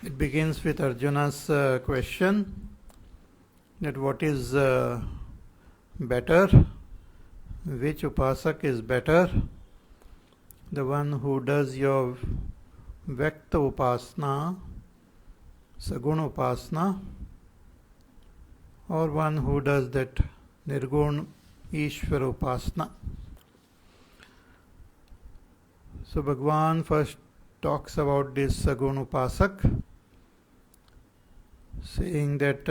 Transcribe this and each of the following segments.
It begins with Arjuna's question that what is better, which upasak is better, the one who does your Vyakta upasana, Saguna upasana, or one who does that Nirgun Ishvara upasana. So Bhagwan first talks about this Saguna upasak, saying that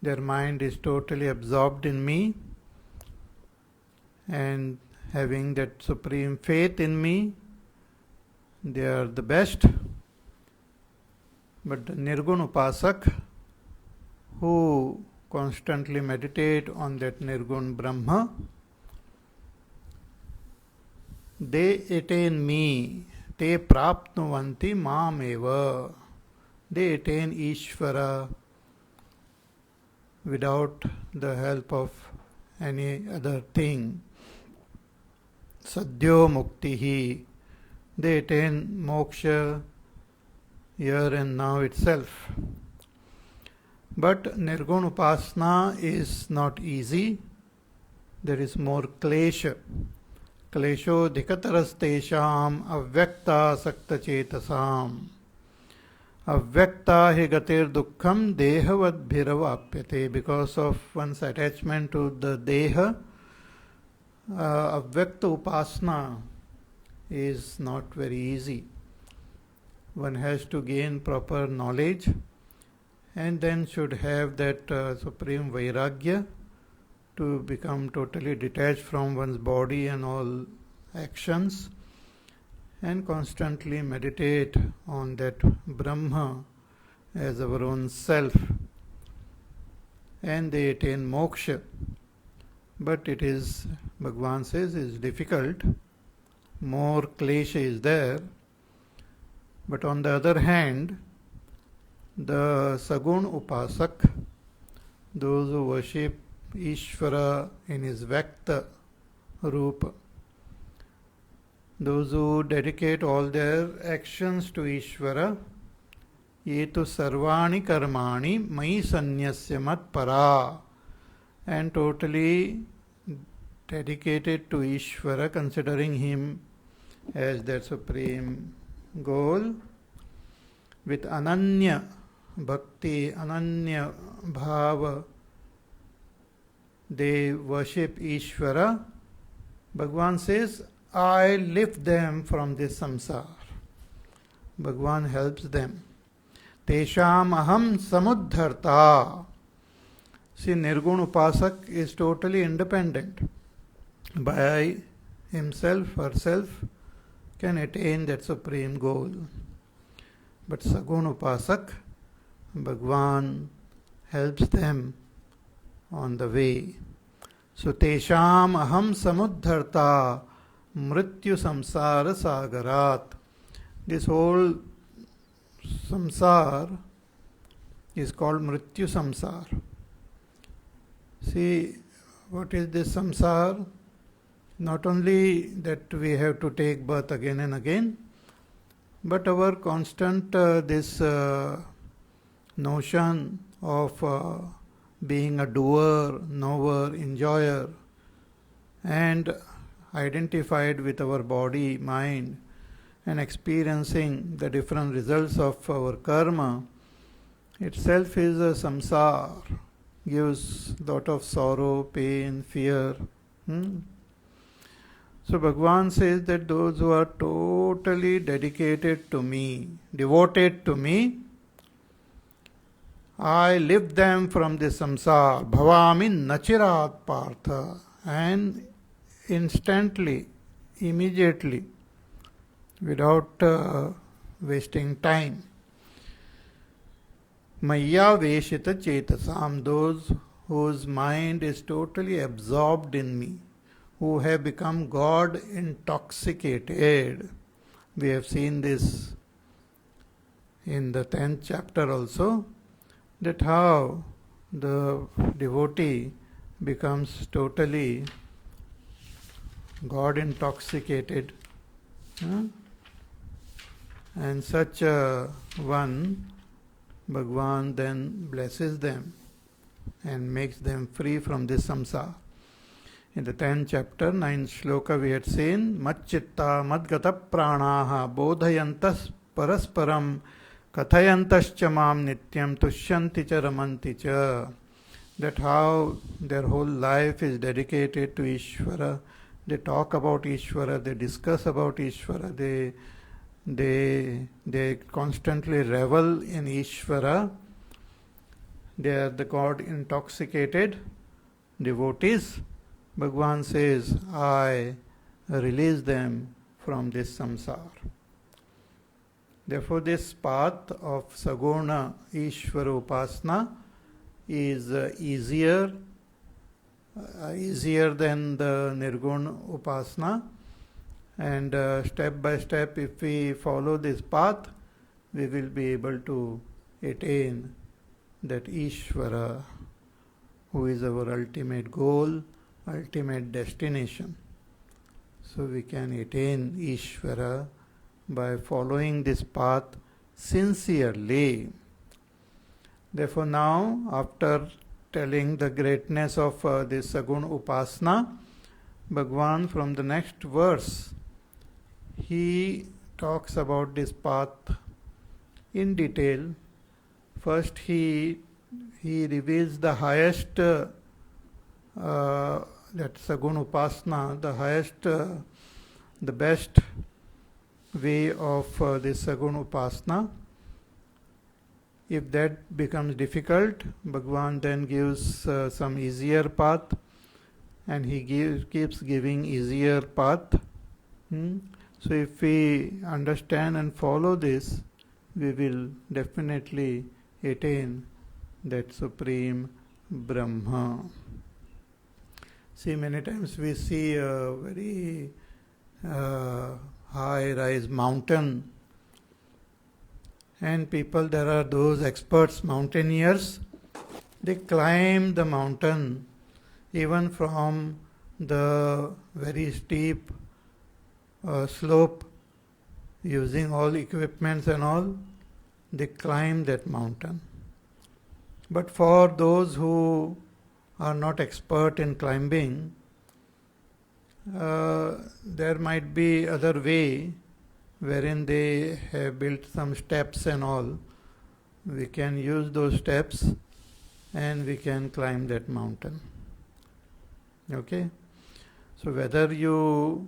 their mind is totally absorbed in me, and having that supreme faith in me, they are the best. But the Nirgun upasak, who constantly meditate on that Nirgun Brahma, they attain me, te prapnuvanti mameva. They attain Ishvara without the help of any other thing. Sadhyo muktihi. They attain moksha here and now itself. But Nirgun upasana is not easy. There is more klesha. Klesho dikatarastesham avyakta sakta chetasam. Avyakta hi gatir dukkham dehavad bhiravapyate. Because of one's attachment to the deha, avyakta upasana is not very easy. One has to gain proper knowledge and then should have that supreme vairagya to become totally detached from one's body and all actions, and constantly meditate on that Brahma as our own self, and they attain moksha. But it is, Bhagwan says, is difficult. More klesha is there. But on the other hand, the Sagun upasak, those who worship Ishvara in his Vyakta Rupa, those who dedicate all their actions to Ishvara, ye tu sarvani karmani mai sanyasya mat para, and totally dedicated to Ishvara, considering him as their supreme goal, with ananya bhakti, ananya bhava, they worship Ishvara. Bhagwan says, I lift them from this samsara. Bhagwan helps them. Tesham aham samuddharta. See, Nirgun upasak is totally independent. By himself, herself, can attain that supreme goal. But Sagun upasak, Bhagwan helps them on the way. So tesham aham samuddharta mrityu samsara sagarat. This whole samsara is called mrityu samsara. See, what is this samsara? Not only that we have to take birth again and again, but our constant this notion of being a doer, knower, enjoyer, and identified with our body, mind, and experiencing the different results of our karma, itself is a samsara, gives lot of sorrow, pain, fear. So Bhagwan says that those who are totally dedicated to me, devoted to me, I lift them from this samsara, bhavami nachirat partha, and instantly, immediately, without wasting time. Maya veshita chetasam, those whose mind is totally absorbed in me, who have become God intoxicated. We have seen this in the 10th chapter also, that how the devotee becomes totally God intoxicated. And such one, Bhagwan then blesses them and makes them free from this samsara. In the 10th chapter, 9th shloka, we had seen Matchitta Madgata Pranaha Bodhayantas Parasparam Kathayantascha Mam Nityam Tushyanti Cha Ramanti Cha. That how their whole life is dedicated to Ishvara. They talk about Ishvara, they discuss about Ishvara, they constantly revel in Ishvara. They are the God intoxicated devotees. Bhagwan says, I release them from this samsara. Therefore, this path of Saguna Ishvara Upasana is easier than the Nirguna Upasana. And step by step, if we follow this path, we will be able to attain that Ishvara, who is our ultimate goal, ultimate destination. So we can attain Ishvara by following this path sincerely. Therefore now, after telling the greatness of this Saguna Upasana, Bhagwan from the next verse, he talks about this path in detail. First he reveals the highest that Saguna Upasana, the highest, the best way of this Saguna Upasana. If that becomes difficult, Bhagwan then gives some easier path, and he keeps giving easier path. So if we understand and follow this, we will definitely attain that Supreme Brahma. See, many times we see a very high-rise mountain, and people, there are those experts, mountaineers, they climb the mountain even from the very steep slope, using all equipments and all, they climb that mountain. But for those who are not expert in climbing, there might be other way wherein they have built some steps and all. We can use those steps and we can climb that mountain. Okay? So whether you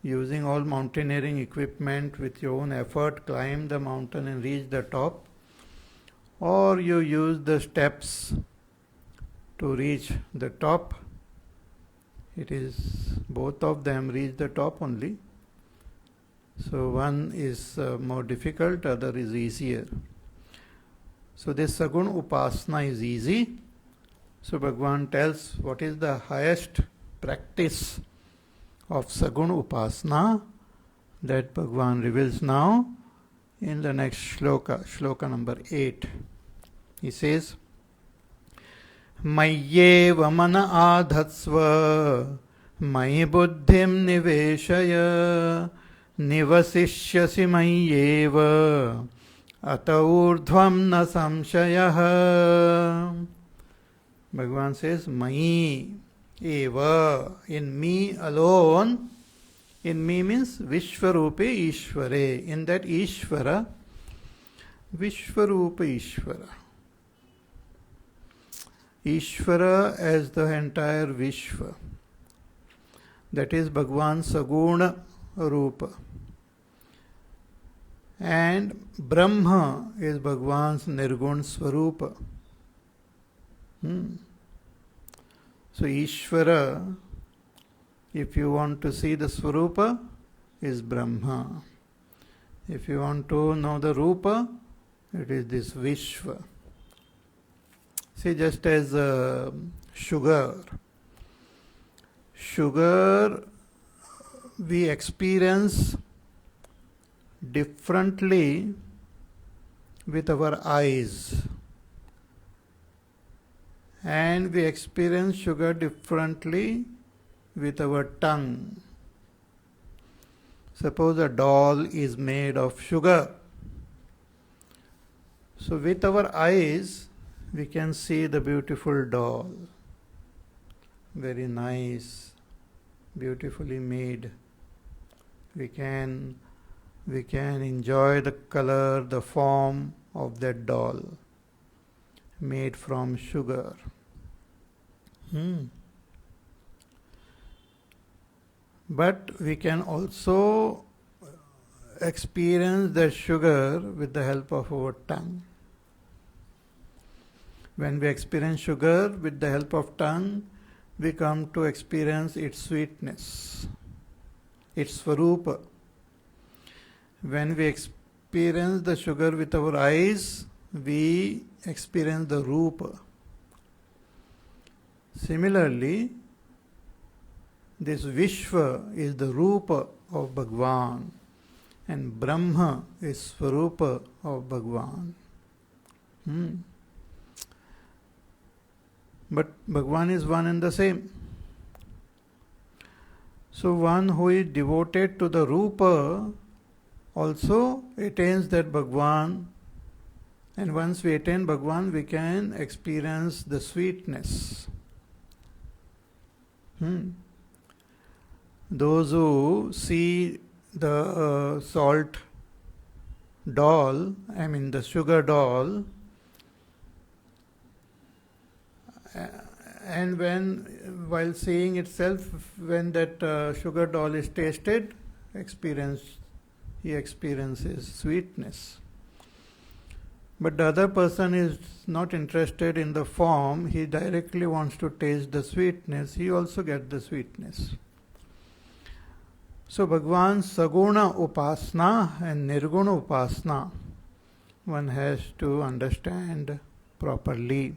using all mountaineering equipment with your own effort climb the mountain and reach the top, or you use the steps to reach the top, it is both of them reach the top only. So one is more difficult, other is easier. So this Saguna Upasana is easy. So Bhagwan tells what is the highest practice of Saguna Upasana, that Bhagwan reveals now in the next shloka, shloka number 8. He says, Mayyeva mana adhatsva mayi buddhim niveshaya nivasishyasi mayyeva ata urdhvam na samshayah. Bhagwan says, Mayi eva, in me alone. In me means Vishwarupe Ishvare. In that Ishvara, Vishwarupa Ishvara. Ishvara as the entire Vishwa. That is Bhagwan Saguna Rupa. And Brahma is Bhagwan's Nirgun Swarupa. So Ishvara, if you want to see the Swarupa, is Brahma. If you want to know the Rupa, it is this Vishwa. See, just as sugar we experience differently with our eyes, and we experience sugar differently with our tongue. Suppose a doll is made of sugar, So with our eyes, we can see the beautiful doll. Very nice, beautifully made. We can enjoy the color, the form of that doll made from sugar. But we can also experience the sugar with the help of our tongue. When we experience sugar with the help of tongue, we come to experience its sweetness, its swarupa. When we experience the sugar with our eyes, we experience the rupa. Similarly, this Vishwa is the rupa of Bhagwan, and Brahma is swarupa of Bhagwan. But Bhagwan is one and the same. So one who is devoted to the rupa also attains that Bhagwan, and once we attain Bhagwan, we can experience the sweetness. Those who see the salt doll, the sugar doll, and while seeing itself, when that sugar doll is tasted, he experiences sweetness. But the other person is not interested in the form, he directly wants to taste the sweetness, he also gets the sweetness. So Bhagwan's Saguna Upasana and Nirguna Upasana, one has to understand properly.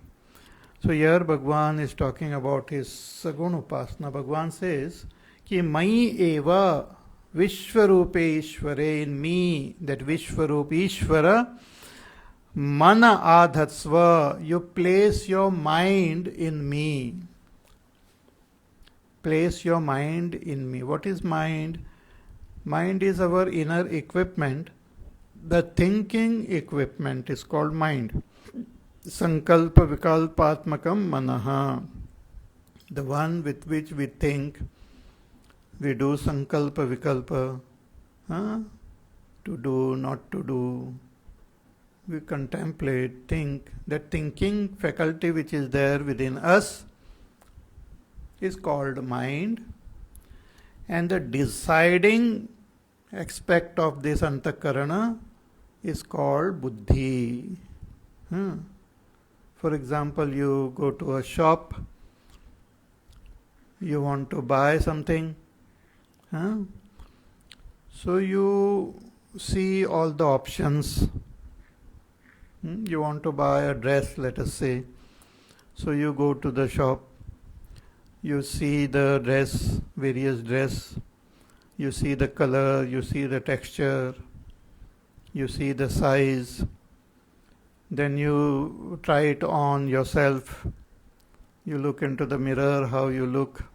So here Bhagwan is talking about his Saguna Upasana. Bhagwan says, Ki Mai Eva Vishwarupe Ishware, in me, that Vishwarup Ishvara, Mana Adhatsva, you place your mind in me. Place your mind in me. What is mind? Mind is our inner equipment. The thinking equipment is called mind. Sankalpa Vikalpatmakam Manaha. The one with which we think, we do Sankalpa Vikalpa, to do, not to do. We contemplate, think. That thinking faculty which is there within us is called mind, and the deciding aspect of this antakarana is called buddhi. For example, you go to a shop, you want to buy something, so you see all the options. You want to buy a dress, let us say, so you go to the shop. You see the dress, various dress, you see the color, you see the texture, you see the size, then you try it on yourself, you look into the mirror, how you look,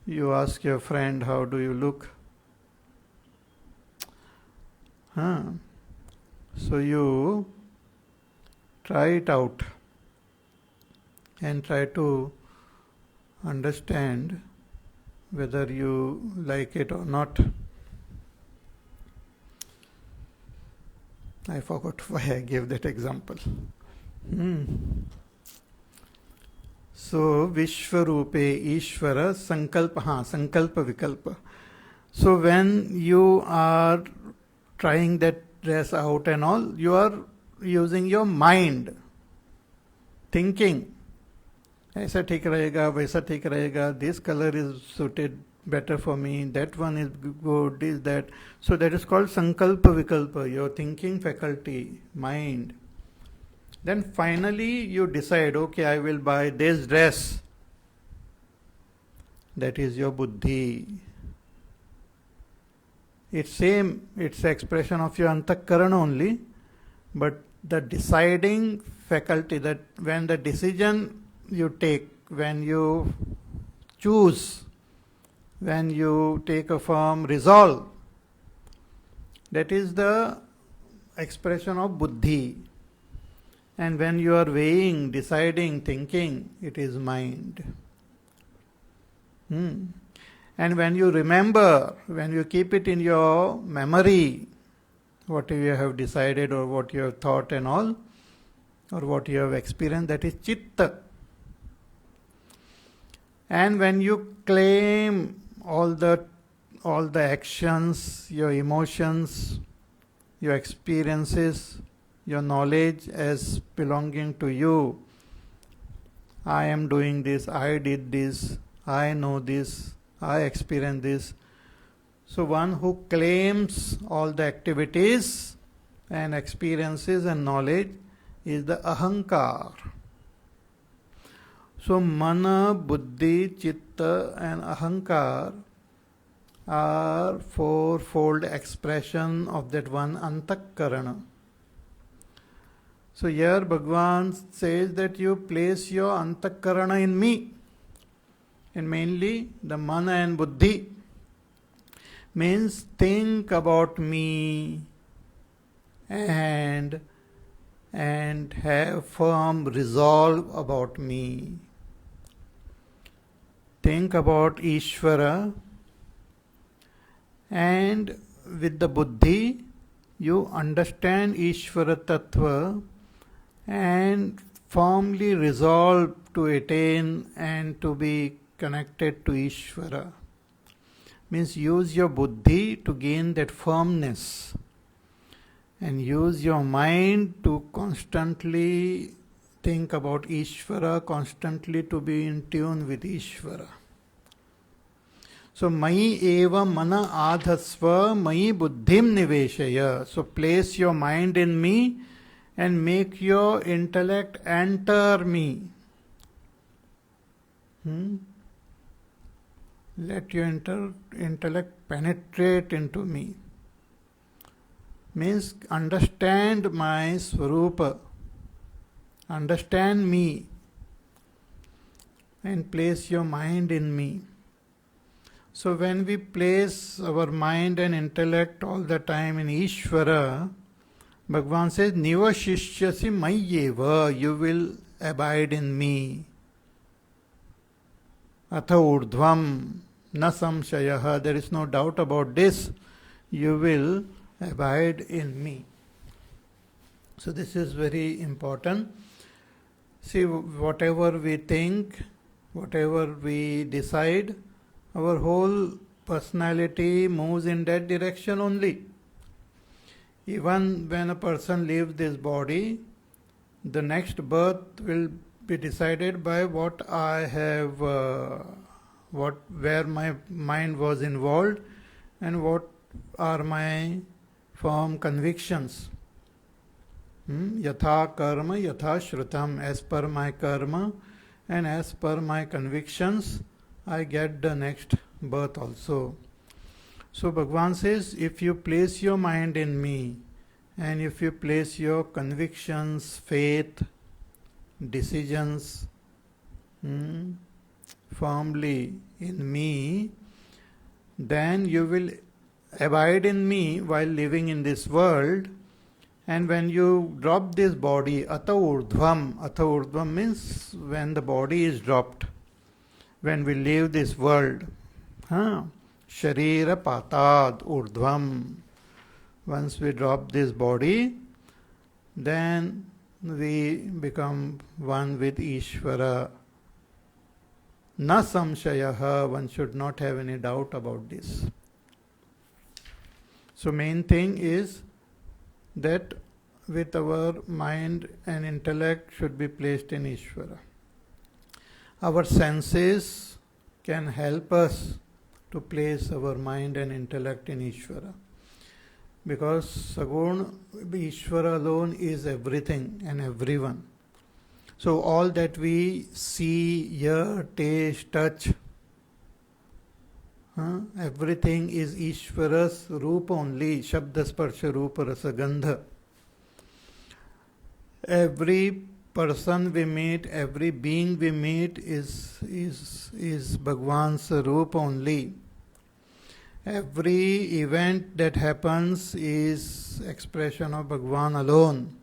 you ask your friend, how do you look? So you try it out and try to understand whether you like it or not. I forgot why I gave that example. So Vishwarupe Ishvara Sankalpa Vikalpa. So when you are trying that dress out and all, you are using your mind, thinking. ऐसा ठीक रहेगा, वैसा ठीक रहेगा, this color is suited better for me, that one is good, is that. So that is called Sankalpa Vikalpa, your thinking faculty, mind. Then finally you decide, okay, I will buy this dress. That is your buddhi. It's same, it's expression of your antakarana only, but the deciding faculty, that when the decision you take, when you choose, when you take a firm resolve, that is the expression of buddhi. And when you are weighing, deciding, thinking, it is mind. And when you remember, when you keep it in your memory, what you have decided or what you have thought and all, or what you have experienced, that is chitta. And when you claim all the actions, your emotions, your experiences, your knowledge as belonging to you, I am doing this, I did this, I know this, I experience this. So one who claims all the activities and experiences and knowledge is the ahankar. So mana, buddhi, chitta and ahankar are fourfold expression of that one antakarana. So here Bhagavan says that you place your antakarana in me, and mainly the mana and buddhi. Means think about me and have firm resolve about me. Think about Ishvara, and with the buddhi you understand Ishvara Tattva and firmly resolve to attain and to be connected to Ishvara. Means use your buddhi to gain that firmness, and use your mind to constantly think about Ishvara, constantly to be in tune with Ishvara. So, Mayi eva mana adhasva, Mayi buddhim niveshaya. So, place your mind in me and make your intellect enter me. Let your intellect penetrate into me. Means understand my Swarupa, understand me, and place your mind in me. So when we place our mind and intellect all the time in Ishvara, Bhagavan says, Nivashishyasi mayyeva, you will abide in me. Atha urdhvam na samshayaha, there is no doubt about this, you will abide in me. So this is very important. See, whatever we think, whatever we decide, our whole personality moves in that direction only. Even when a person leaves this body, the next birth will be decided by what I have, where my mind was involved, and what are my firm convictions. Yatha karma, yatha shrutam, as per my karma and as per my convictions, I get the next birth also. So Bhagavan says, if you place your mind in me, and if you place your convictions, faith, decisions firmly in me, then you will abide in me while living in this world. And when you drop this body, atha urdhvam means when the body is dropped, when we leave this world, sharira patad urdhvam, once we drop this body, then we become one with Ishvara. Na samshayaha, one should not have any doubt about this. So main thing is that with our mind and intellect should be placed in Ishvara. Our senses can help us to place our mind and intellect in Ishvara. Because Sagun, Ishvara alone is everything and everyone. So all that we see, hear, taste, touch, everything is Ishvara's Rupa only, Shabda Sparsha Rupa Rasa Gandha. Every person we meet, every being we meet is Bhagwan's Rupa only. Every event that happens is expression of Bhagwan alone.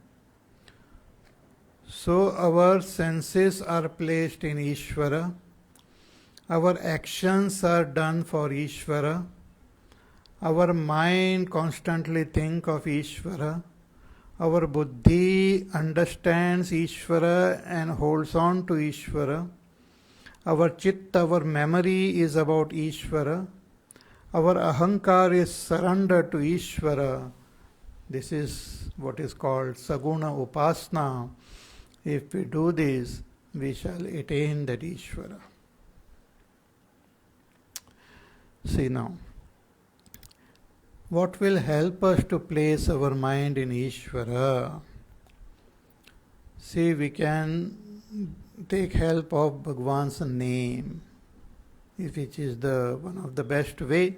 So our senses are placed in Ishvara. Our actions are done for Ishvara. Our mind constantly think of Ishvara. Our buddhi understands Ishvara and holds on to Ishvara. Our chitta, our memory is about Ishvara. Our ahankar is surrendered to Ishvara. This is what is called Saguna Upasana. If we do this, we shall attain that Ishvara. See now, what will help us to place our mind in Ishvara? See, we can take help of Bhagwan's name, which is one of the best way.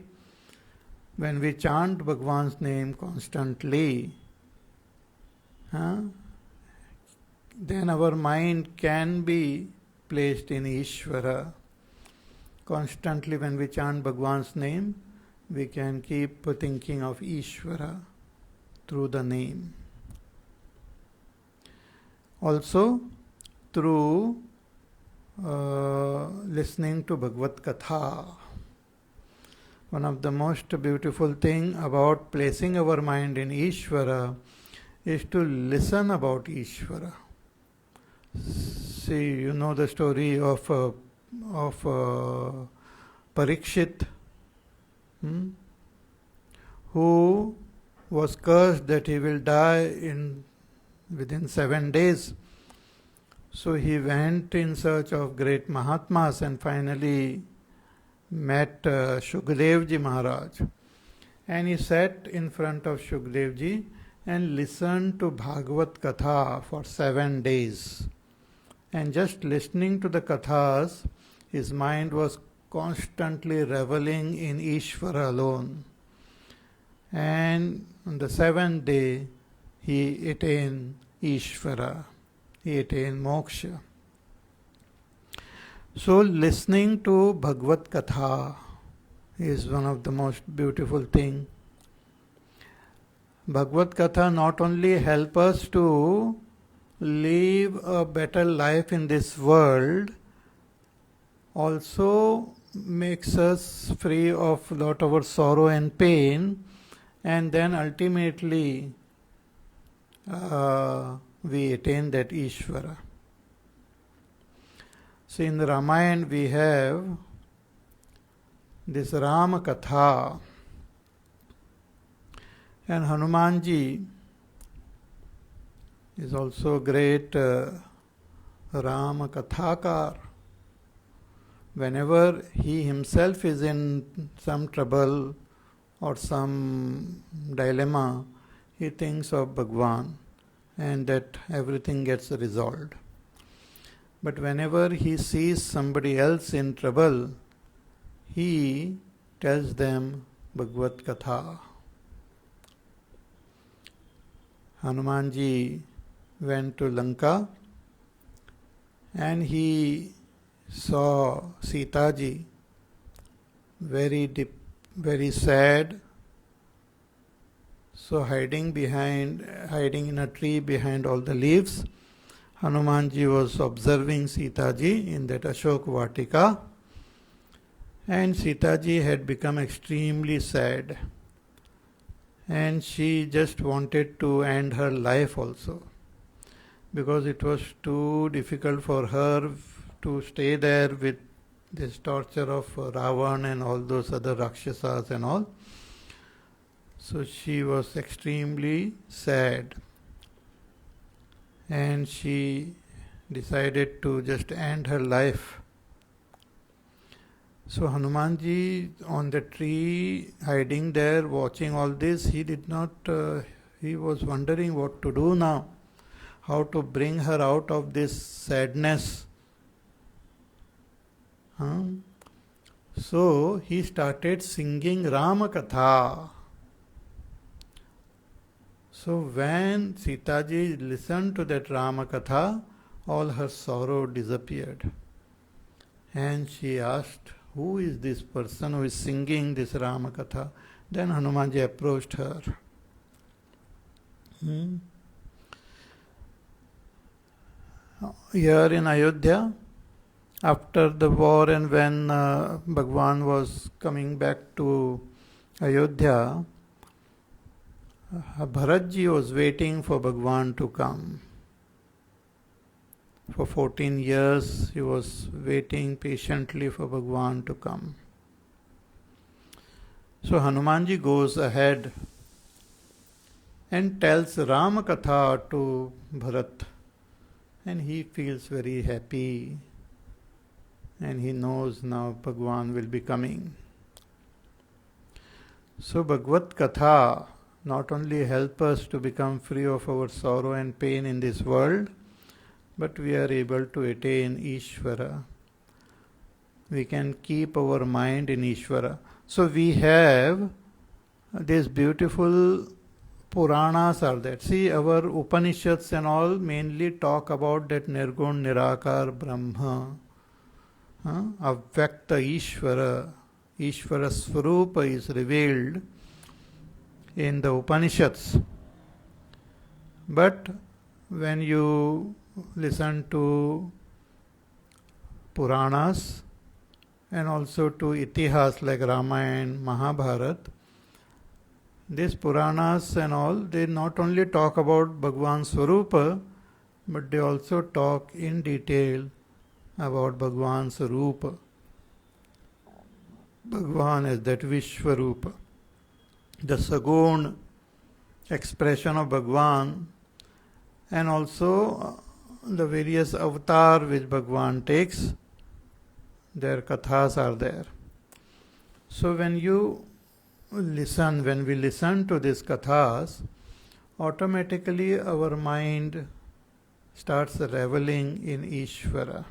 When we chant Bhagwan's name constantly, then our mind can be placed in Ishvara. Constantly when we chant Bhagwan's name, we can keep thinking of Ishvara through the name. Also, through listening to Bhagavad Katha. One of the most beautiful thing about placing our mind in Ishvara is to listen about Ishvara. See, you know the story of Parikshit, who was cursed that he will die within 7 days. So he went in search of great Mahatmas and finally met Shukadevji Maharaj. And he sat in front of Shukadevji and listened to Bhagavad Katha for 7 days. And just listening to the Kathas, his mind was constantly reveling in Ishvara alone. And on the 7th day, he attained Ishvara. He attained moksha. So listening to Bhagavad Katha is one of the most beautiful things. Bhagavad Katha not only help us to live a better life in this world, also makes us free of lot of our sorrow and pain, and then ultimately we attain that Ishvara. So in the Ramayana we have this Rama Katha, and Hanumanji is also great Rama Kathakar. Whenever he himself is in some trouble or some dilemma, he thinks of Bhagwan and that everything gets resolved. But whenever he sees somebody else in trouble, he tells them Bhagavad Katha. Hanumanji went to Lanka and he saw Sita ji very sad. So hiding in a tree behind all the leaves, Hanumanji was observing Sita ji in that Ashok Vatika, and Sita ji had become extremely sad, and she just wanted to end her life also, because it was too difficult for her to stay there with this torture of Ravan and all those other Rakshasas and all. So she was extremely sad and she decided to just end her life. So Hanumanji on the tree, hiding there, watching all this, he was wondering what to do now, how to bring her out of this sadness. So he started singing Rama Katha. So when Sita ji listened to that Rama Katha, all her sorrow disappeared. And she asked, who is this person who is singing this Rama Katha? Then Hanumanji approached her. Here in Ayodhya, after the war and when Bhagwan was coming back to Ayodhya, Bharatji was waiting for Bhagwan to come. For 14 years he was waiting patiently for Bhagwan to come. So Hanumanji goes ahead and tells Rama Katha to Bharat, and he feels very happy and he knows now Bhagwan will be coming. So Bhagavad Katha not only help us to become free of our sorrow and pain in this world, but we are able to attain Ishvara. We can keep our mind in Ishvara. So we have these beautiful Puranas are there. See, our Upanishads and all mainly talk about that Nirgun, Nirakar, Brahma, Avyakta Ishvara. Ishvara Swarupa is revealed in the Upanishads. But when you listen to Puranas and also to Itihas like Ramayana, Mahabharata, these Puranas and all, they not only talk about Bhagwan Swarupa, but they also talk in detail about Bhagwan Swarupa. Bhagwan is that Vishwarupa, the Sagun expression of Bhagwan, and also the various avatar which Bhagwan takes, their kathas are there. So when we listen to these kathas, automatically our mind starts reveling in Ishvara.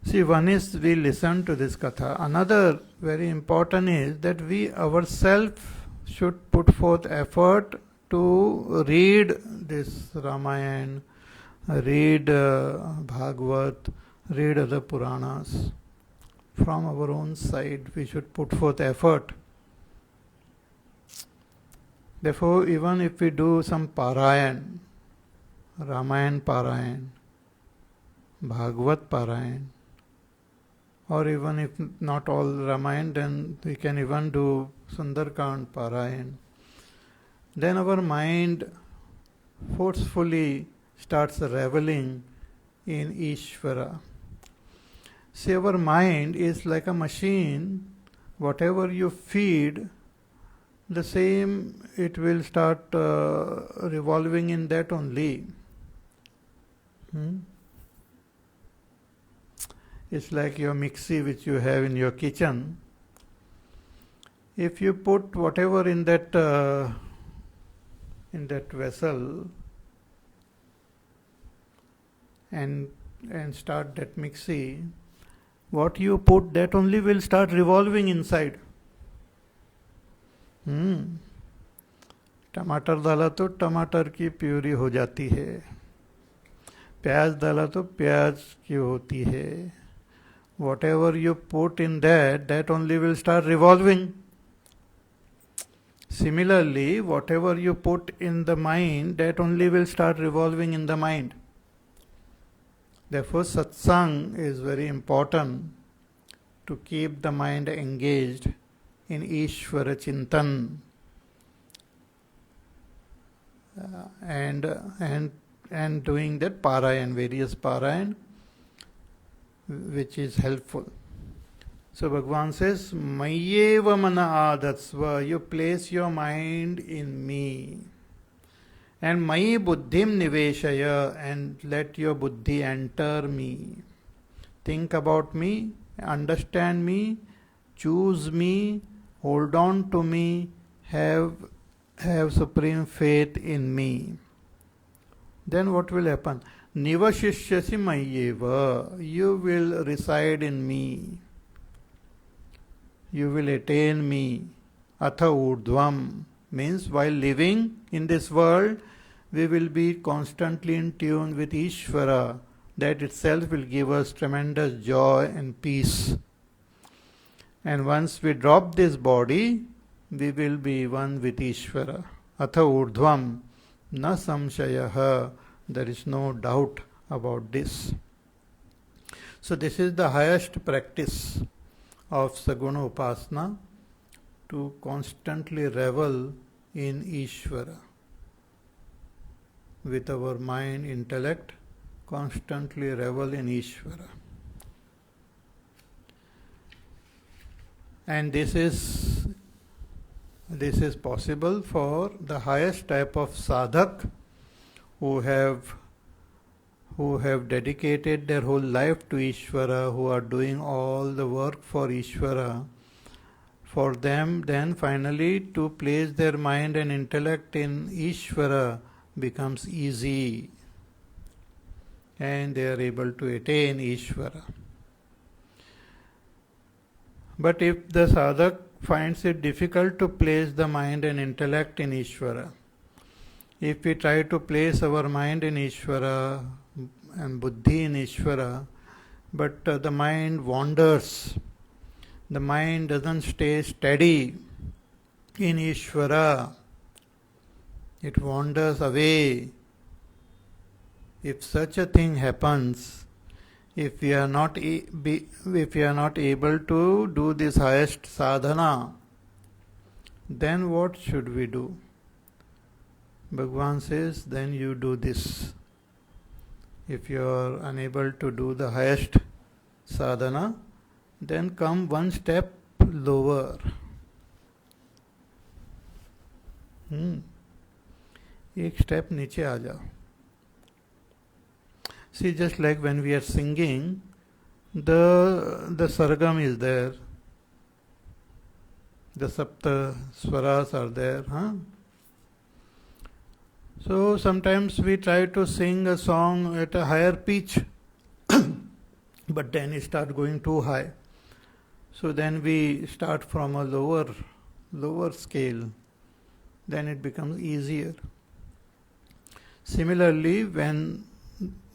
See, one is we listen to this katha. Another very important is that we ourselves should put forth effort to read this Ramayana, read Bhagavad, read other Puranas. From our own side, we should put forth effort. Therefore, even if we do some Parayan, Ramayana Parayan, Bhagavad Parayan, or even if not all Ramayana, then we can even do Sundarkand Parayan. Then our mind forcefully starts reveling in Ishvara. See, our mind is like a machine. Whatever you feed, the same it will start revolving in that only. It's like your mixie which you have in your kitchen. If you put whatever in that vessel and start that mixie, what you put, that only will start revolving inside. टमाटर डाला तो टमाटर की puree हो जाती है, प्याज डाला तो प्याज की होती है. Whatever you put in that only will start revolving. Similarly, whatever you put in the mind, that only will start revolving in the mind. Therefore, satsang is very important to keep the mind engaged in Ishvara Chintan and doing that Parayan, various Parayan, which is helpful. So Bhagavan says, Mayyeva mana adatsva, you place your mind in me. And Mayi buddhim niveshaya, and let your buddhi enter me. Think about me, understand me, choose me, hold on to me, have supreme faith in me. Then what will happen? Nivashishyasi mayyeva, you will reside in me. You will attain me. Atha urdhvam, means while living in this world, we will be constantly in tune with Ishvara, that itself will give us tremendous joy and peace. And once we drop this body, we will be one with Ishvara. Atha urdhvam na samshayah. There is no doubt about this. So this is the highest practice of Saguna Upasana, to constantly revel in Ishvara. With our mind, intellect, constantly revel in Ishvara. And this is possible for the highest type of sadhak who have dedicated their whole life to Ishvara, who are doing all the work for Ishvara. For them, then finally to place their mind and intellect in Ishvara becomes easy, and they are able to attain Ishvara. But if the sadhak finds it difficult to place the mind and intellect in Ishvara, if we try to place our mind in Ishvara and buddhi in Ishvara, but the mind wanders, the mind doesn't stay steady in Ishvara, it wanders away. If such a thing happens, if we are not able to do this highest sadhana, then what should we do? Bhagavan says, then you do this. If you are unable to do the highest sadhana, then come one step lower. एक step नीचे आ जाओ. See, just like when we are singing, the sargam is there, the sapta swaras are there. So sometimes we try to sing a song at a higher pitch, but then it starts going too high. So then we start from a lower scale. Then it becomes easier. Similarly, when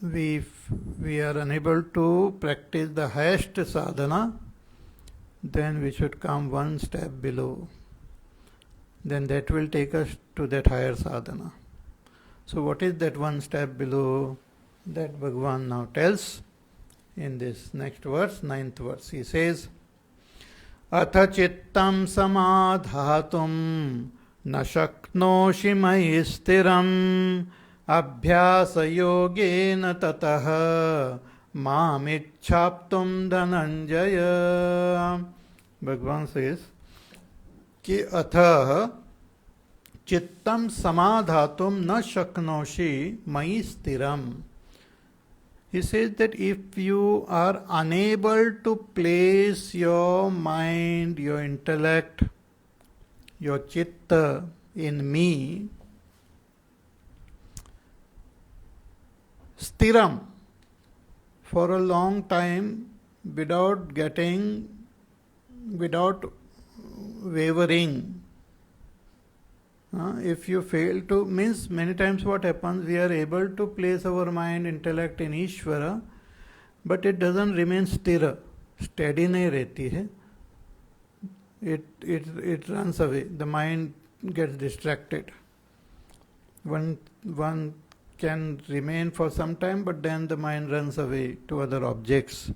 we are unable to practice the highest sadhana, then we should come one step below. Then that will take us to that higher sadhana. So what is that one step below? That Bhagavan now tells in this next verse, 9th verse. He says, Atha chittam samadhatum na shaknoshi mayi stiram abhyasa yogena tatah mamichhaptum dhananjaya. Bhagavan says कि अथः चित्तम समाधातुम न शक्नोषि मयि स्थिरम. He says that if you are unable to place your mind, your intellect, your chitta in me, stiram, for a long time, without wavering. If you fail to, means many times what happens, we are able to place our mind, intellect in Ishvara, but it doesn't remain stira, steady nahi rehti hai. It runs away. The mind gets distracted. One can remain for some time, but then the mind runs away to other objects.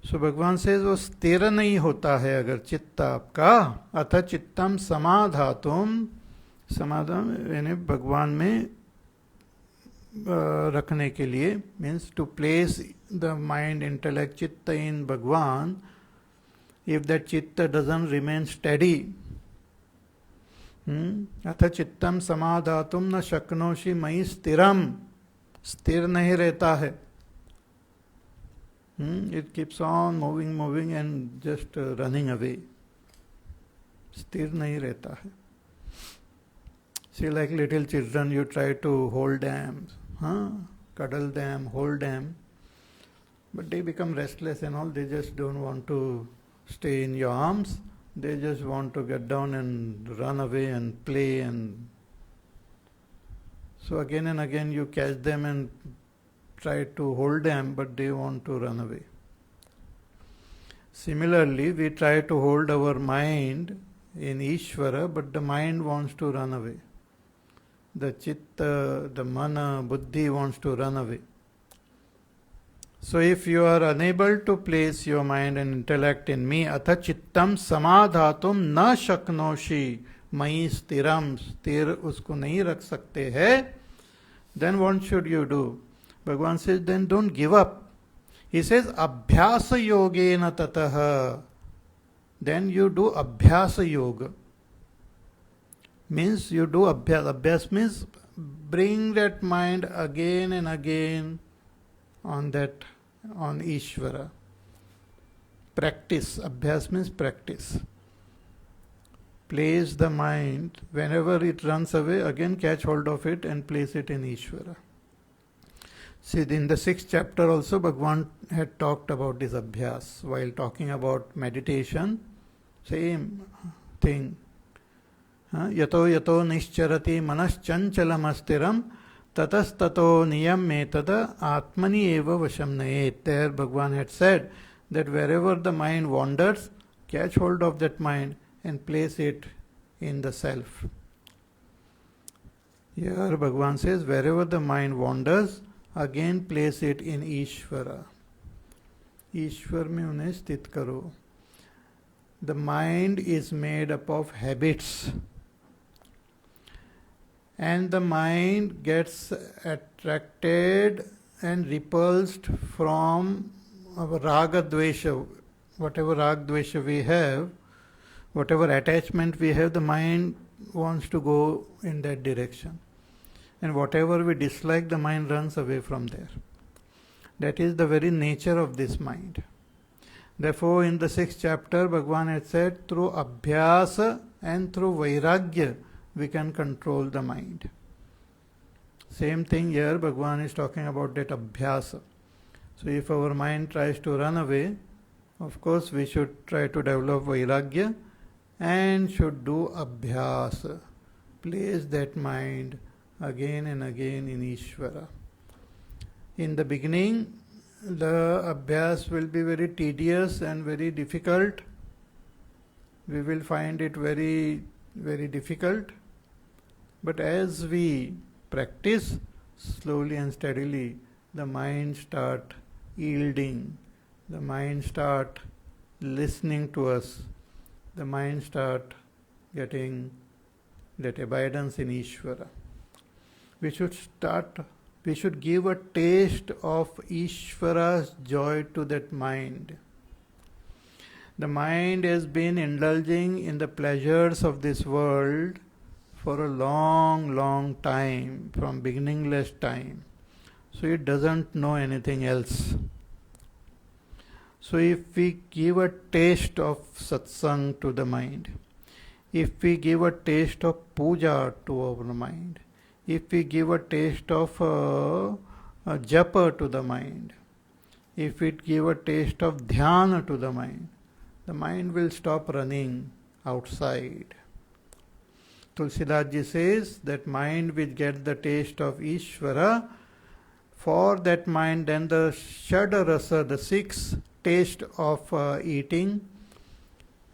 So Bhagavan says वो स्थिर नहीं होता है अगर चित्त आपका. अथ चित्तम समाधातुम, समाधान यानी भगवान में रखने के लिए, means to place the mind, intellect, chitta in Bhagavan. If that chitta doesn't remain steady, अथ चित्तम समाधातुम न शक्नोषि मयि स्थिरम, स्थिर नहीं रहता है. It keeps on moving and just running away. स्थिर नहीं रहता है. See, like little children, you try to hold them, cuddle them, hold them, but they become restless and all. They just don't want to stay in your arms. They just want to get down and run away and play. And so again and again you catch them and try to hold them, but they want to run away. Similarly, we try to hold our mind in Ishvara, but the mind wants to run away. The chitta, the mana, buddhi wants to run away. So if you are unable to place your mind and intellect in me, atha chittam samadhatum na shaknoshi, mayi stiram, sthir usko nahi rakh sakte hai, then what should you do? Bhagavan says, then don't give up. He says, abhyasa yogena tataha. Then you do abhyasa yoga. Means you do abhyas. Abhyas means bring that mind again and again on Ishvara. Practice. Abhyas means practice. Place the mind, whenever it runs away, again catch hold of it and place it in Ishvara. See, in the 6th chapter also, Bhagavan had talked about this abhyas. While talking about meditation, same thing. Yato yato nischarati manas chanchalam astiram tatas tato niyam metada atmani eva vasham nayet. There Bhagavan had said that wherever the mind wanders, catch hold of that mind and place it in the self. Here Bhagavan says, wherever the mind wanders, again place it in Ishvara. Ishwar में उन्हें स्थित करो. The mind is made up of habits, and the mind gets attracted and repulsed from our raga dvesha. Whatever raga dvesha we have, whatever attachment we have, the mind wants to go in that direction. And whatever we dislike, the mind runs away from there. That is the very nature of this mind. Therefore, in the 6th chapter, Bhagavan had said, through abhyasa and through vairagya, we can control the mind. Same thing here, Bhagavan is talking about that abhyasa. So if our mind tries to run away, of course we should try to develop vairagya and should do abhyasa. Place that mind again and again in Ishvara. In the beginning, the abhyas will be very tedious and very difficult. We will find it very, very difficult. But as we practice, slowly and steadily, the mind start yielding. The mind start listening to us. The mind start getting that abidance in Ishvara. We should give a taste of Ishvara's joy to that mind. The mind has been indulging in the pleasures of this world for a long, long time, from beginningless time. So it doesn't know anything else. So if we give a taste of satsang to the mind, if we give a taste of puja to our mind, if we give a taste of japa to the mind, if we give a taste of dhyana to the mind will stop running outside. Tulsidas Ji says that mind which gets the taste of Ishvara, for that mind then the Shadarasa, the 6 taste of eating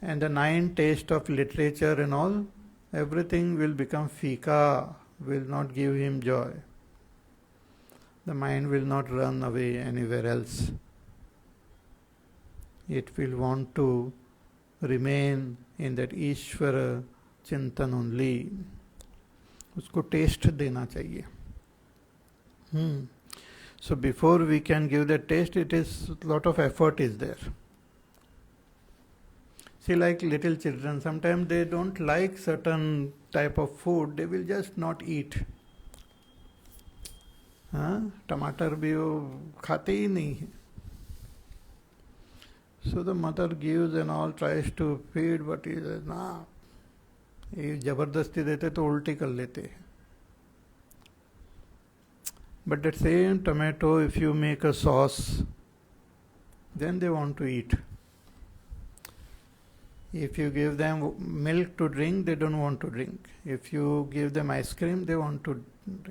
and the 9 taste of literature and all, everything will become fika, will not give him joy. The mind will not run away anywhere else. It will want to remain in that Ishvara चिंतन only. उसको test देना चाहिए. So before we can give the taste, it is lot of effort is there. See, like little children, sometimes they don't like certain type of food, they will just not eat. टमाटर भी वो खाते ही नहीं है. So the mother gives and all, tries to feed, but he says, nah, ये जबरदस्ती देते तो उल्टी कर लेते हैं. But that same tomato, if you make a sauce, then they want to eat. If you give them milk to drink, they don't want to drink. If you give them ice cream, they want to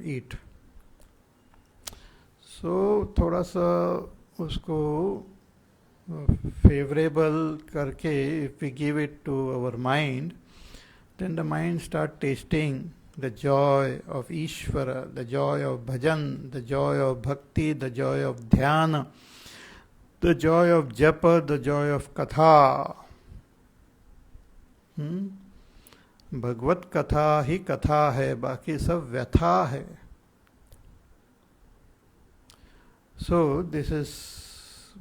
eat. सो थोड़ा सा उसको favourable करके if we give it to our mind, then the mind start tasting the joy of Ishvara, the joy of bhajan, the joy of bhakti, the joy of dhyana, the joy of japa, the joy of katha. भगवत कथा ही कथा है, बाकी सब व्यथा है. So this is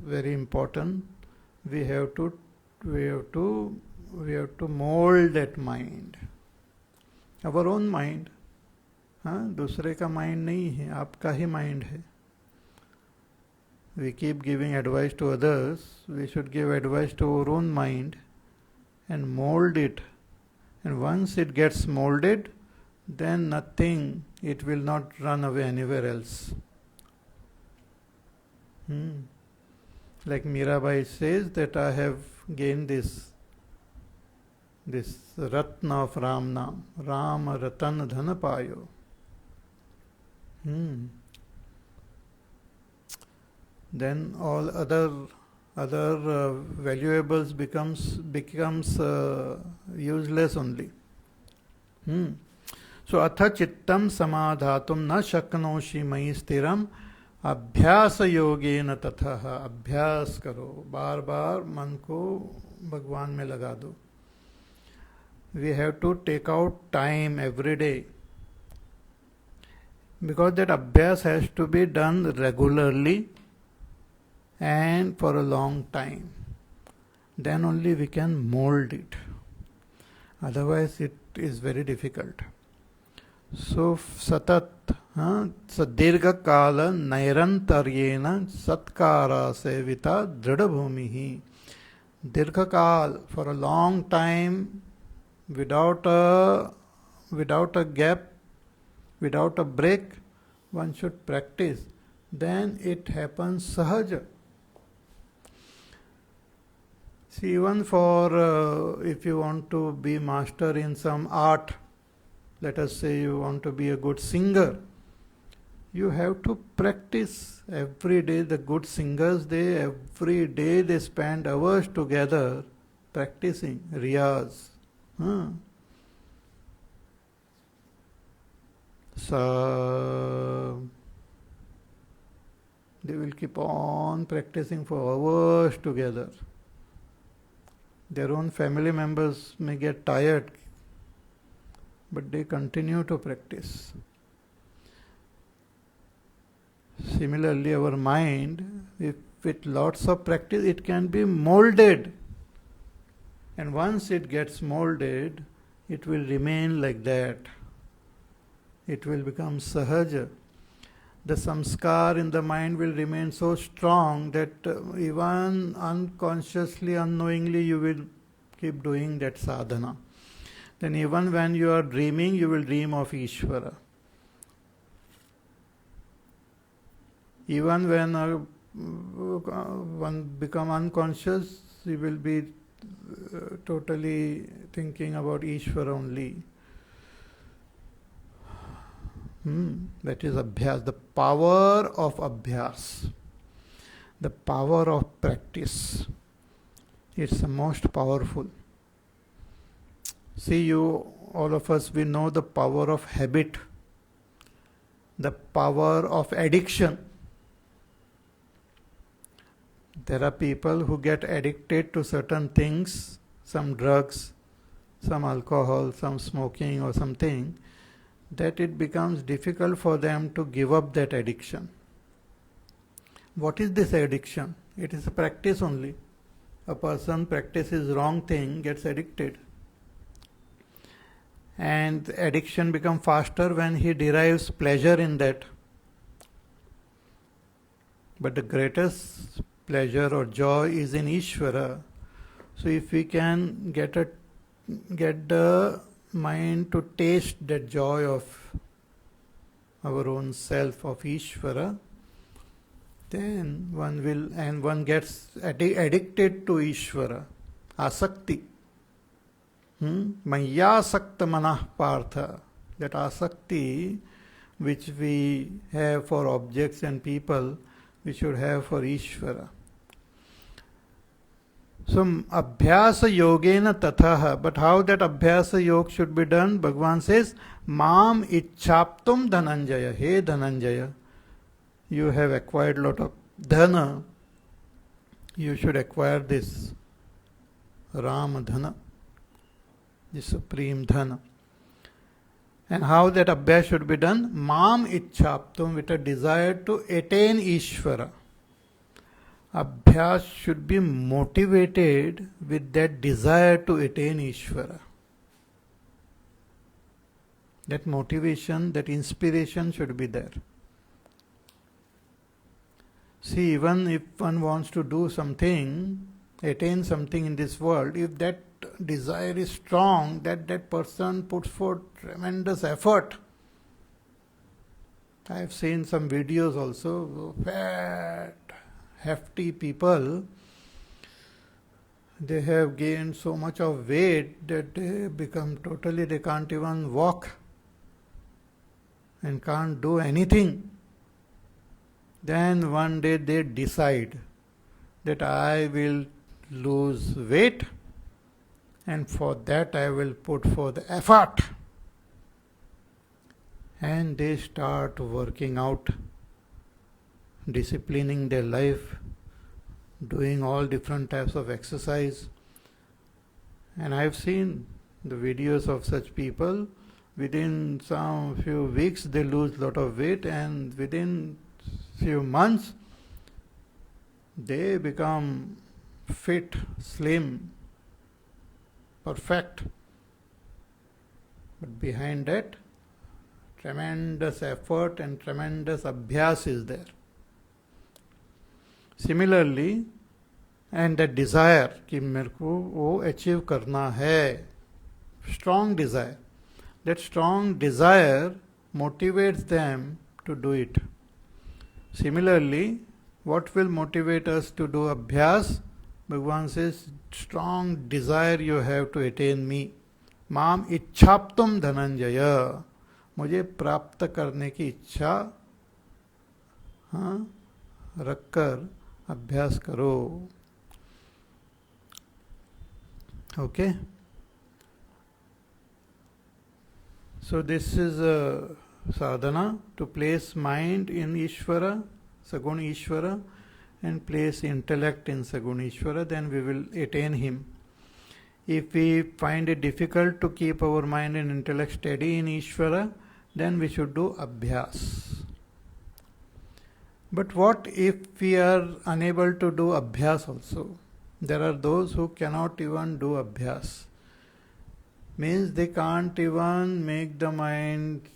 very important. We have to mold that mind, our own mind. हाँ, दूसरे का माइंड नहीं है, आपका ही माइंड है. We keep giving advice to others, we should give advice to our own mind and mold it. And once it gets molded, then nothing, it will not run away anywhere else. Like Mirabai says that I have gained this Ratna of Ram Naam, Ram Ratan Dhan Payo. Then all other valuables becomes useless only. So atha chittam samadhatum na shaknoshi mayi stiram अभ्यास योगेन ततः. अभ्यास करो, बार बार मन को भगवान में लगा दो. We have to take out time every day, because that abhyas has to be done regularly and for a long time. Then only we can mold it. Otherwise it is very difficult. So satat, सदीर्घ काल नैरंतर्येण सत्कारा सेविता दृढ़ भूमि ही. दीर्घ काल, for a long time, without a gap, without a break, one should practice. Then it happens sahaja. See, even for if you want to be master in some art, let us say you want to be a good singer, you have to practice every day. The good singers, every day they spend hours together practicing riyaz. So they will keep on practicing for hours together. Their own family members may get tired, but they continue to practice. Similarly, our mind, if with lots of practice, it can be molded. And once it gets molded, it will remain like that. It will become sahaja. The samskar in the mind will remain so strong that even unconsciously, unknowingly, you will keep doing that sadhana. Then even when you are dreaming, you will dream of Ishvara. Even when one become unconscious, you will be totally thinking about Ishvara only. That is abhyas, the power of abhyas, the power of practice. It's the most powerful. See, you, all of us, we know the power of habit, the power of addiction. There are people who get addicted to certain things, some drugs, some alcohol, some smoking or something, that it becomes difficult for them to give up that addiction. What is this addiction? It is a practice only. A person practices wrong thing, gets addicted. And addiction becomes faster when he derives pleasure in that. But the greatest pleasure or joy is in Ishvara. So if we can get the mind to taste that joy of our own self, of Ishvara, then one gets addicted to Ishvara. Asakti. Mayasakta manah partha. That asakti which we have for objects and people, we should have for Ishvara. So, Abhyasa Yogena Tatha, but how that Abhyasa Yoga should be done? Bhagavan says, Mam Ichchaptum Dhananjaya. Hey Dhananjaya, you have acquired lot of dhana, you should acquire this Ram Dhana, the supreme Dhana. And how that Abhyas should be done? Mam Ichchaptum, with a desire to attain Ishvara. Abhyas should be motivated with that desire to attain Ishvara. That motivation, that inspiration should be there. See, even if one wants to do something, attain something in this world, if that desire is strong, that person puts forth tremendous effort. I have seen some videos also, fat, hefty people, they have gained so much of weight that they can't even walk and can't do anything. Then one day they decide that I will lose weight, and for that I will put forth effort. And they start working out, disciplining their life, doing all different types of exercise. And I've seen the videos of such people. Within some few weeks they lose lot of weight, and within few months they become fit, slim, perfect. But behind that, tremendous effort and tremendous abhyas is there. Similarly, and that desire कि मेरे को वो achieve करना है, strong desire. That strong desire motivates them to do it. Similarly, what will motivate us to do abhyas? Bhagavan says, strong desire you have to attain me. Mam ichchaptum dhananjaya. मुझे प्राप्त करने की इच्छा रखकर अभ्यास करो. Okay? So this is a sadhana to place mind in Ishvara, Saguna Ishvara, and place intellect in Saguna Ishvara, then we will attain him. If we find it difficult to keep our mind and intellect steady in Ishvara, then we should do abhyas. But what if we are unable to do abhyas also? There are those who cannot even do abhyas. Means they can't even make the mind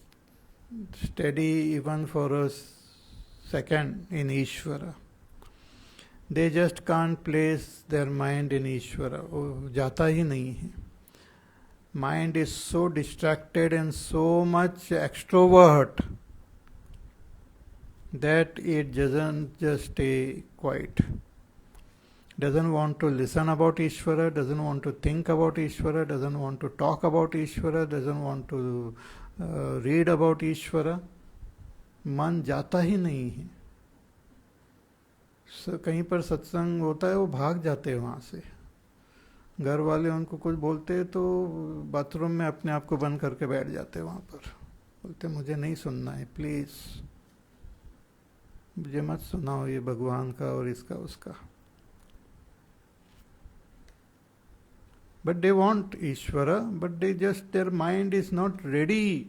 steady even for a second in Ishvara. They just can't place their mind in Ishvara. वो जाता ही नहीं है. Mind is so distracted and so much extrovert that it doesn't just stay quiet. Doesn't want to listen about Ishvara, doesn't want to think about Ishvara, doesn't want to talk about Ishvara, doesn't want to read about Ishvara. मन जाता ही नहीं है. कहीं पर सत्संग होता है वो भाग जाते हैं वहाँ से. घर वाले उनको कुछ बोलते हैं तो बाथरूम में अपने आप को बंद करके बैठ जाते हैं वहाँ पर. बोलते मुझे नहीं सुनना है, प्लीज़ मुझे मत सुनाओ ये भगवान का और इसका उसका. But they want Ishvara, but their mind is not ready.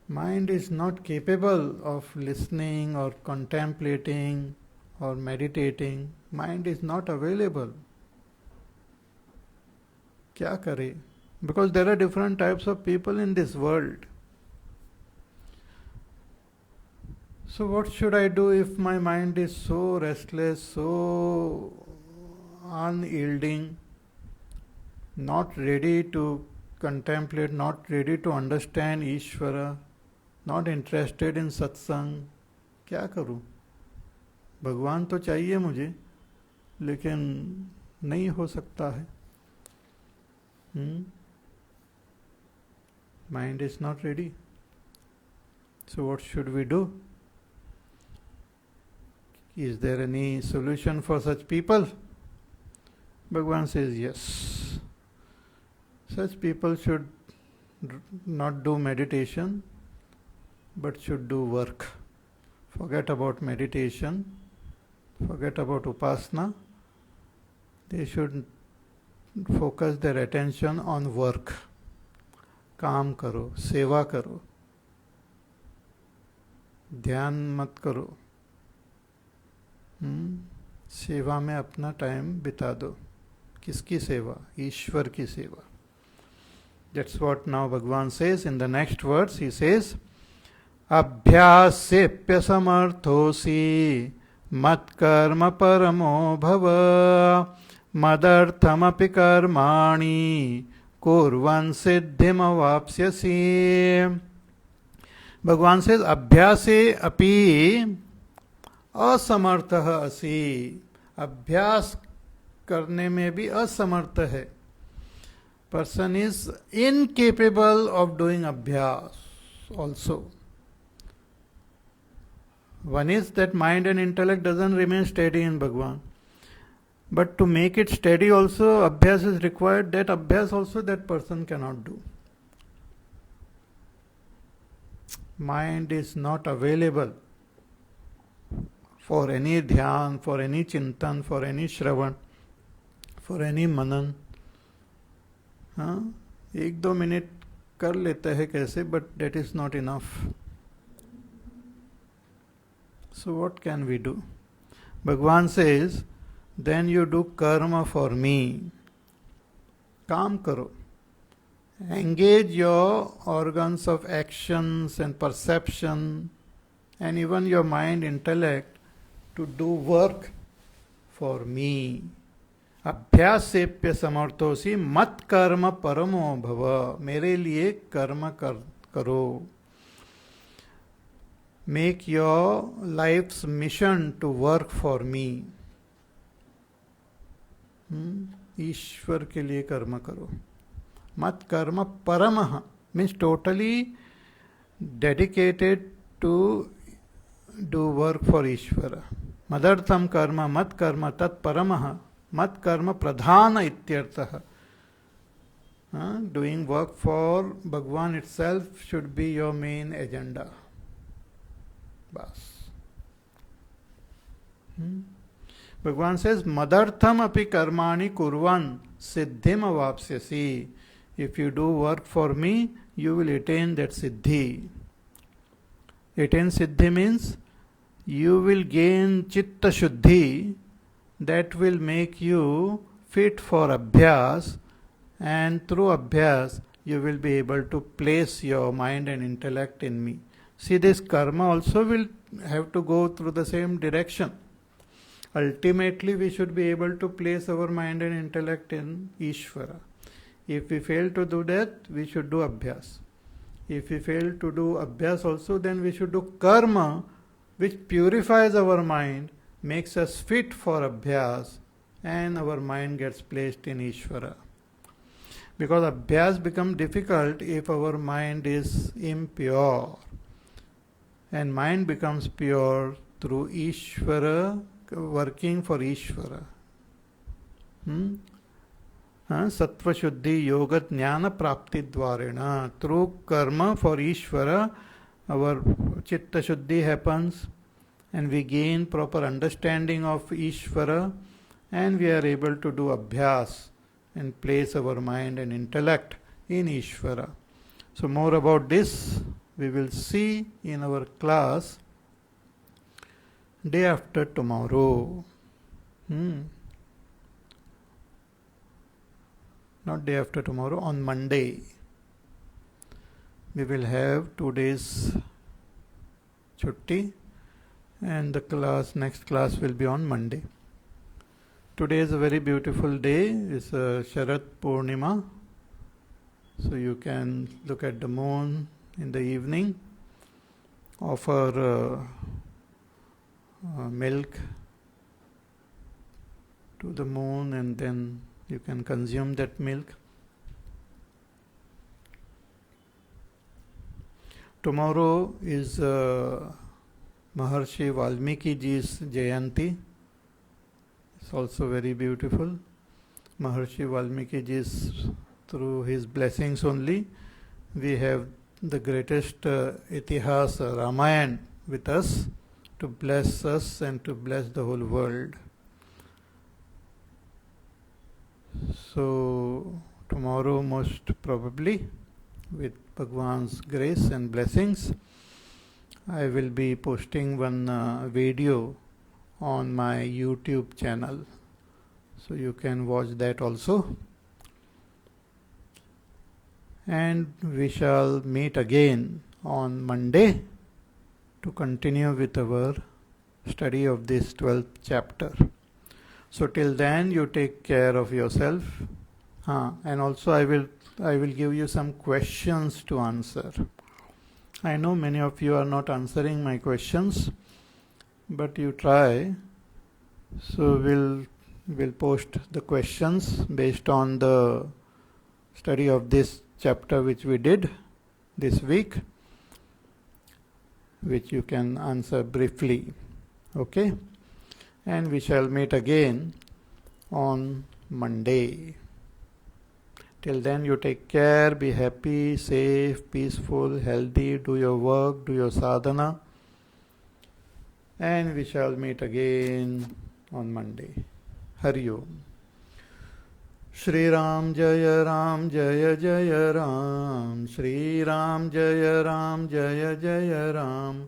Mind is not capable of listening or contemplating or meditating. Mind is not available. क्या करे? Because there are different types of people in this world. So what should I do if my mind is so restless, so unyielding, not ready to contemplate, not ready to understand Ishvara, not interested in satsang? क्या करूं? भगवान तो चाहिए मुझे, लेकिन नहीं हो सकता है. Mind is not ready. So what should we do? Is there any solution for such people? Bhagavan says yes. Such people should not do meditation, but should do work. Forget about meditation, forget about upasana. They should focus their attention on work. काम करो, सेवा करो, ध्यान मत करो, सेवा में अपना टाइम बिता दो. किसकी सेवा? ईश्वर की सेवा. That's what now Bhagavan says in the next verse. He says, अभ्यासेप्य समर्थोसि मत्कर्म परमो भव मदर्थमपि कर्माणि कुर्वन् सिद्धिमवाप्स्यसि. Bhagavan says, अभ्यासे अपि असमर्थः असि. अभ्यास करने में भी असमर्थ है. Person is incapable of doing abhyas also. One is that mind and intellect doesn't remain steady in Bhagavan. But to make it steady also, abhyas is required. That abhyas also that person cannot do. Mind is not available for any dhyan, for any chintan, for any shravan, for any manan. हाँ, 1-2 minute कर लेता है कैसे, but that is not enough. So what can we do? Bhagavan says, then you do karma for me. काम करो. Engage your organs of actions and perception and even your mind, intellect to do work for me. अभ्यासेप्य समर्थोसि मत कर्म परमो भव. मेरे लिए कर्म करो. Make your life's mission to work for me. ईश्वर के लिए कर्म करो. मत कर्म परमः means totally dedicated to do work for Ishvara. मदर्थम कर्म मत कर्म तत्परमः मत कर्म प्रधान इत्यर्थः. Doing work for Bhagavan itself should be your main agenda. Bas. Bhagavan says, Madartham api karmani kurvan siddhim avapsyasi. If you do work for me, you will attain that siddhi. Attain siddhi means you will gain chitta shuddhi that will make you fit for abhyas, and through abhyas you will be able to place your mind and intellect in me. See, this karma also will have to go through the same direction. Ultimately, we should be able to place our mind and intellect in Ishvara. If we fail to do that, we should do abhyas. If we fail to do abhyas also, then we should do karma, which purifies our mind, makes us fit for abhyas, and our mind gets placed in Ishvara. Because abhyas become difficult if our mind is impure. And mind becomes pure through Ishvara, working for Ishvara. Sattva Shuddhi Yoga Jnana Prapti Dvarena. Through karma for Ishvara, our Chitta Shuddhi happens and we gain proper understanding of Ishvara, and we are able to do abhyas and place our mind and intellect in Ishvara. So more about this we will see in our class day after tomorrow. Not day after tomorrow, on Monday. We will have 2 days chutti, and the next class will be on Monday. Today is a very beautiful day. It's a Sharat Purnima. So you can look at the moon in the evening, offer milk to the moon, and then you can consume that milk. Tomorrow is Maharshi Valmiki ji's Jayanti. It's also very beautiful. Maharshi Valmiki ji's, through his blessings only, we have the greatest Itihas Ramayana with us to bless us and to bless the whole world. So tomorrow, most probably, with Bhagwan's grace and blessings, I will be posting one video on my YouTube channel. So you can watch that also. And we shall meet again on Monday to continue with our study of this 12th chapter. So till then, you take care of yourself. And also I will give you some questions to answer. I know many of you are not answering my questions, but you try. So we'll post the questions based on the study of this chapter which we did this week, which you can answer briefly. Okay? And we shall meet again on Monday. Till then, you take care, be happy, safe, peaceful, healthy, do your work, do your sadhana, and we shall meet again on Monday. Hari Om. Shri Ram Jaya Ram Jaya Jaya Ram, Shri Ram Jaya Ram Jaya Jaya Ram,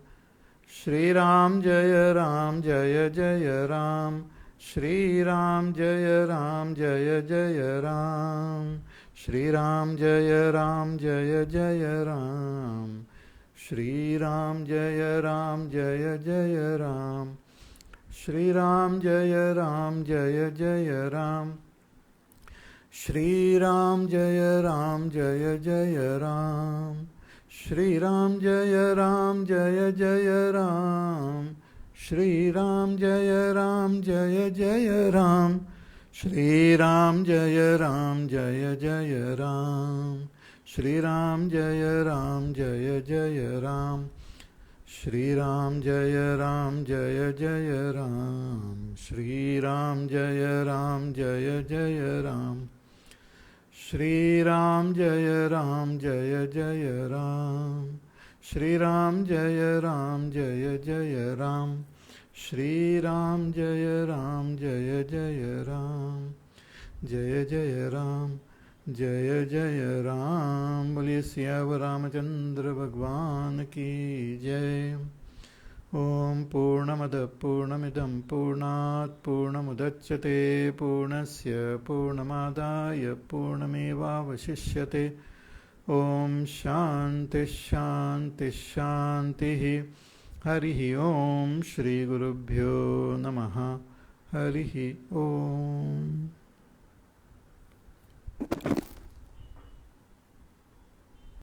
Shri Ram Jaya Ram Jaya Jaya Ram, Shri Ram Jaya Ram Jaya Jaya Ram, Shri Ram Jaya Ram Jaya Jaya Ram, Shri Ram Jaya Ram Jaya Jaya Ram, Shri Ram Jaya Ram Jaya Jaya Ram, Shri Ram Jaya Ram Jaya Jaya Ram, Shri Ram Jaya Ram Jaya Jaya Ram, Shri Ram Jaya Ram Jaya Jaya Ram, Shri Ram Jaya Ram Jaya Jaya Ram, Shri Ram Jaya Ram Jaya Jaya Ram, Shri Ram Jaya Ram Jaya Jaya Ram, Shri Ram Jaya Ram Jaya Jaya Ram, Shri Ram Jaya Ram Jaya Jaya Ram, Shri Ram Jaya Ram Jaya Jaya Ram, Shri Ram Jaya Ram Jaya Jaya Ram, Jaya Jaya Ram, Jaya Jaya Ram. Boliye Siyavar Ramachandra Bhagwan ki Jai. Om Purnamada Purnamidam Purnat Purnamudachyate Purnasya Purnamadaya Purnameva Vashishyate. Om Shanti Shanti Shanti. Harihi Om Shri Gurubhyo Namaha. Harihi Om.